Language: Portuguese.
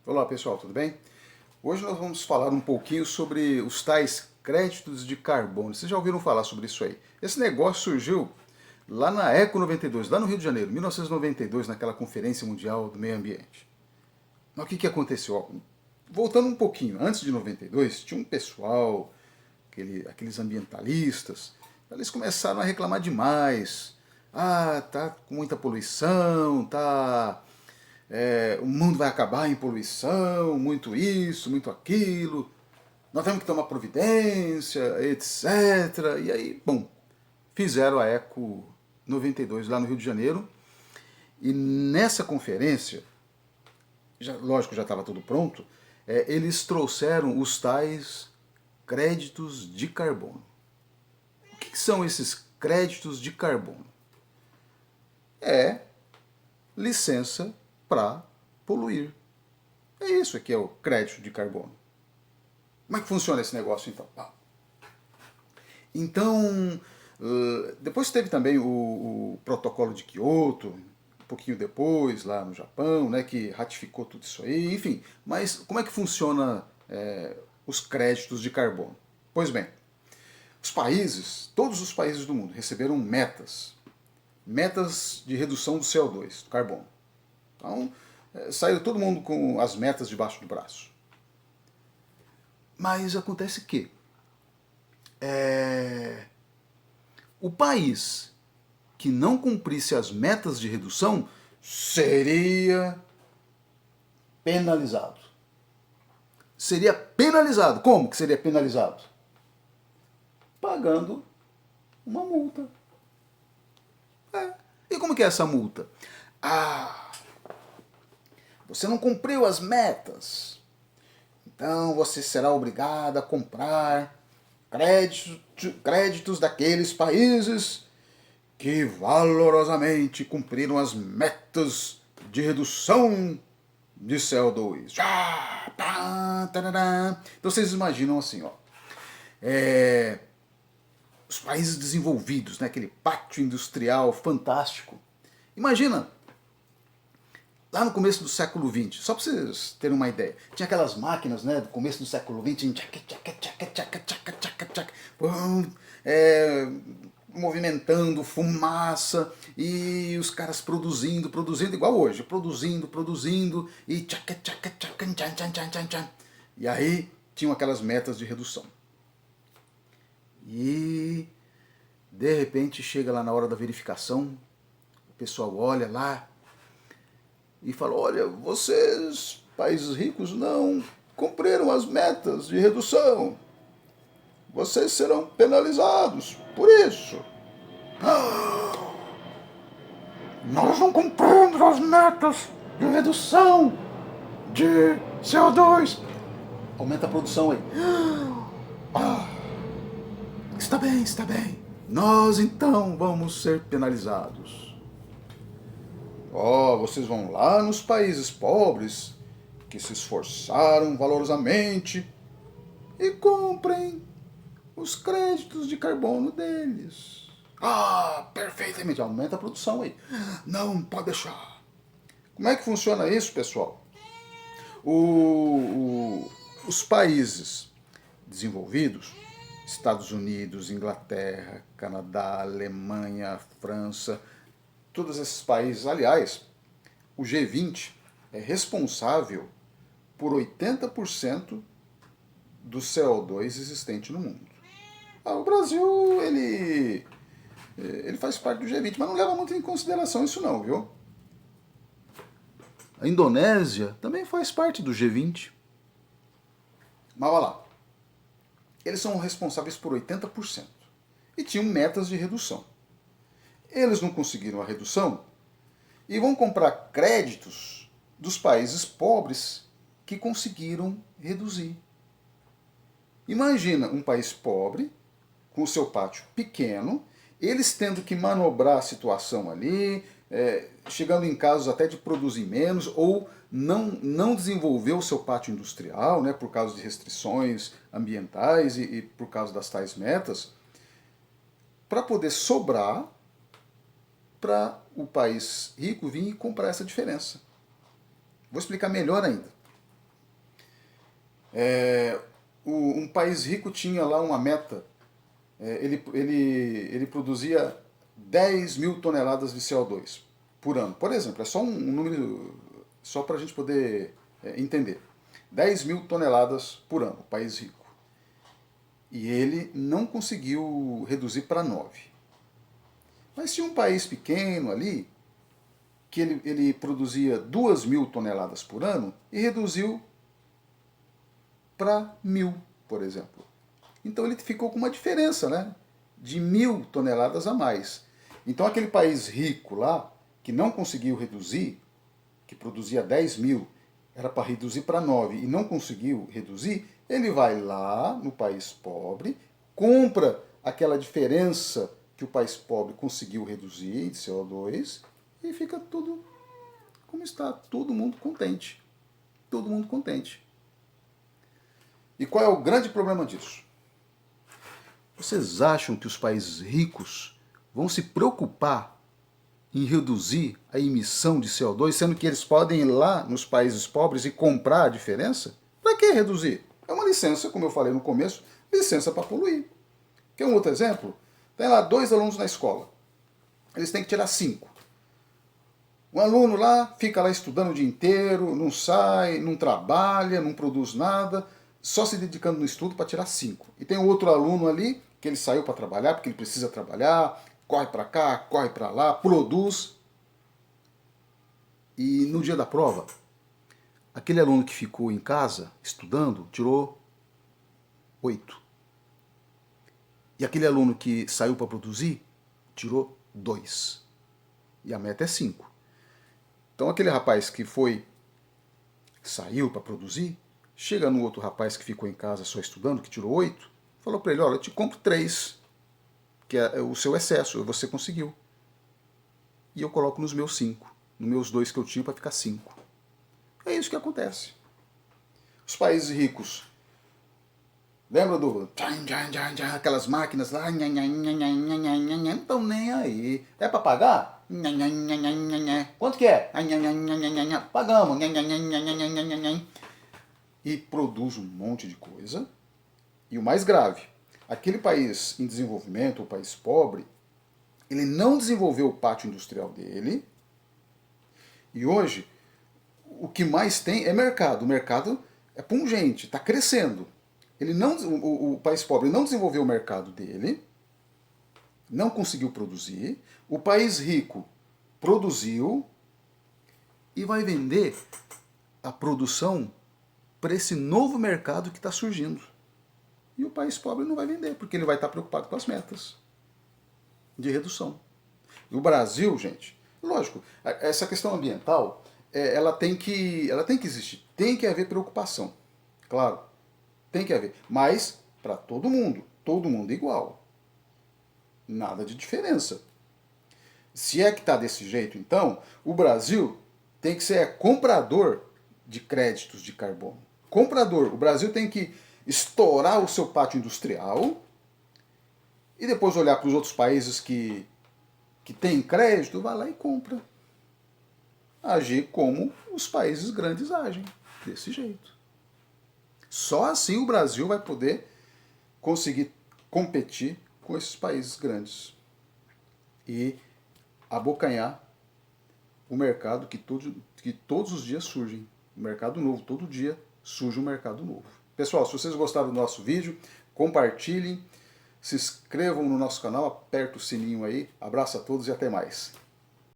Olá pessoal, tudo bem? Hoje nós vamos falar um pouquinho sobre os tais créditos de carbono. Vocês já ouviram falar sobre isso aí? Esse negócio surgiu lá na Eco 92, lá no Rio de Janeiro, 1992, naquela Conferência Mundial do Meio Ambiente. Mas o que aconteceu? Voltando um pouquinho, antes de 92, tinha um pessoal, aqueles ambientalistas, eles começaram a reclamar demais. Ah, tá com muita poluição, o mundo vai acabar em poluição, muito isso, muito aquilo, nós temos que tomar providência, etc. E aí, bom, fizeram a Eco 92 lá no Rio de Janeiro, e nessa conferência, lógico, já estava tudo pronto, eles trouxeram os tais créditos de carbono. O que são esses créditos de carbono? É licença para poluir. É isso que é o crédito de carbono. Como é que funciona esse negócio então? Então, depois teve também o protocolo de Kyoto, um pouquinho depois, lá no Japão, né, que ratificou tudo isso aí, enfim. Mas como é que funciona os créditos de carbono? Pois bem, os países, todos os países do mundo, receberam metas de redução do CO2, do carbono. Então, saiu todo mundo com as metas debaixo do braço. Mas acontece que o país que não cumprisse as metas de redução seria penalizado. Seria penalizado. Como que seria penalizado? Pagando uma multa. E como que é essa multa? Você não cumpriu as metas. Então você será obrigado a comprar créditos daqueles países que valorosamente cumpriram as metas de redução de CO2. Então vocês imaginam assim, ó, os países desenvolvidos, né, aquele pátio industrial fantástico. Imagina, lá no começo do século XX, só para vocês terem uma ideia, tinha aquelas máquinas, né, do começo do século XX, movimentando fumaça, e os caras produzindo igual hoje, produzindo, e aí tinham aquelas metas de redução. E de repente chega lá na hora da verificação, o pessoal olha lá e fala: olha, vocês, países ricos, não cumpriram as metas de redução. Vocês serão penalizados por isso. Nós não cumprimos as metas de redução de CO2. Aumenta a produção aí. Está bem, está bem. Nós então vamos ser penalizados. Vocês vão lá nos países pobres que se esforçaram valorosamente e comprem os créditos de carbono deles. Perfeitamente. Aumenta a produção aí. Não, pode deixar. Como é que funciona isso, pessoal? Os países desenvolvidos, Estados Unidos, Inglaterra, Canadá, Alemanha, França, todos esses países, aliás, o G20 é responsável por 80% do CO2 existente no mundo. O Brasil, ele faz parte do G20, mas não leva muito em consideração isso não, viu? A Indonésia também faz parte do G20. Mas olha lá, eles são responsáveis por 80% e tinham metas de redução. Eles não conseguiram a redução e vão comprar créditos dos países pobres que conseguiram reduzir. Imagina um país pobre, com o seu pátio pequeno, eles tendo que manobrar a situação ali, chegando em casos até de produzir menos ou não desenvolver o seu pátio industrial, né, por causa de restrições ambientais e por causa das tais metas, para poder sobrar para o país rico vir e comprar essa diferença. Vou explicar melhor ainda. Um país rico tinha lá uma meta. Ele produzia 10 mil toneladas de CO2 por ano. Por exemplo, é só um número, só para a gente poder entender. 10 mil toneladas por ano, o país rico. E ele não conseguiu reduzir para 9. Mas tinha um país pequeno ali, que ele produzia 2 mil toneladas por ano e reduziu para 1.000, por exemplo. Então ele ficou com uma diferença, né, de 1.000 toneladas a mais. Então aquele país rico lá, que não conseguiu reduzir, que produzia 10 mil, era para reduzir para 9 e não conseguiu reduzir, ele vai lá no país pobre, compra aquela diferença que o país pobre conseguiu reduzir de CO2 e fica tudo como está, todo mundo contente. Todo mundo contente. E qual é o grande problema disso? Vocês acham que os países ricos vão se preocupar em reduzir a emissão de CO2, sendo que eles podem ir lá nos países pobres e comprar a diferença? Para que reduzir? É uma licença, como eu falei no começo, licença para poluir. Quer um outro exemplo? Tem lá 2 alunos na escola. Eles têm que tirar 5. Um aluno lá fica lá estudando o dia inteiro, não sai, não trabalha, não produz nada, só se dedicando no estudo para tirar 5. E tem outro aluno ali que ele saiu para trabalhar, porque ele precisa trabalhar, corre para cá, corre para lá, produz. E no dia da prova, aquele aluno que ficou em casa estudando tirou 8. E aquele aluno que saiu para produzir tirou 2. E a meta é 5. Então aquele rapaz que saiu para produzir, chega no outro rapaz que ficou em casa só estudando, que tirou 8, falou para ele, olha, eu te compro 3, que é o seu excesso, você conseguiu. E eu coloco nos meus 5, nos meus 2 que eu tinha para ficar 5. É isso que acontece. Os países ricos, lembra do aquelas máquinas lá, não estão nem aí. É para pagar? Quanto que é? Pagamos. E produz um monte de coisa. E o mais grave, aquele país em desenvolvimento, o país pobre, ele não desenvolveu o pátio industrial dele. E hoje, o que mais tem é mercado. O mercado é pungente, está crescendo. O país pobre não desenvolveu o mercado dele, não conseguiu produzir. O país rico produziu e vai vender a produção para esse novo mercado que está surgindo. E o país pobre não vai vender, porque ele vai estar preocupado com as metas de redução. E o Brasil, gente, lógico, essa questão ambiental, ela tem que existir. Tem que haver preocupação, claro, tem que haver. Mas para todo mundo igual. Nada de diferença. Se é que está desse jeito, então, o Brasil tem que ser comprador de créditos de carbono. Comprador. O Brasil tem que estourar o seu pátio industrial e depois olhar para os outros países que têm crédito, vai lá e compra. Agir como os países grandes agem, desse jeito. Só assim o Brasil vai poder conseguir competir com esses países grandes e abocanhar o mercado que todos os dias surgem. O mercado novo, todo dia surge um mercado novo. Pessoal, se vocês gostaram do nosso vídeo, compartilhem, se inscrevam no nosso canal, aperta o sininho aí. Abraço a todos e até mais.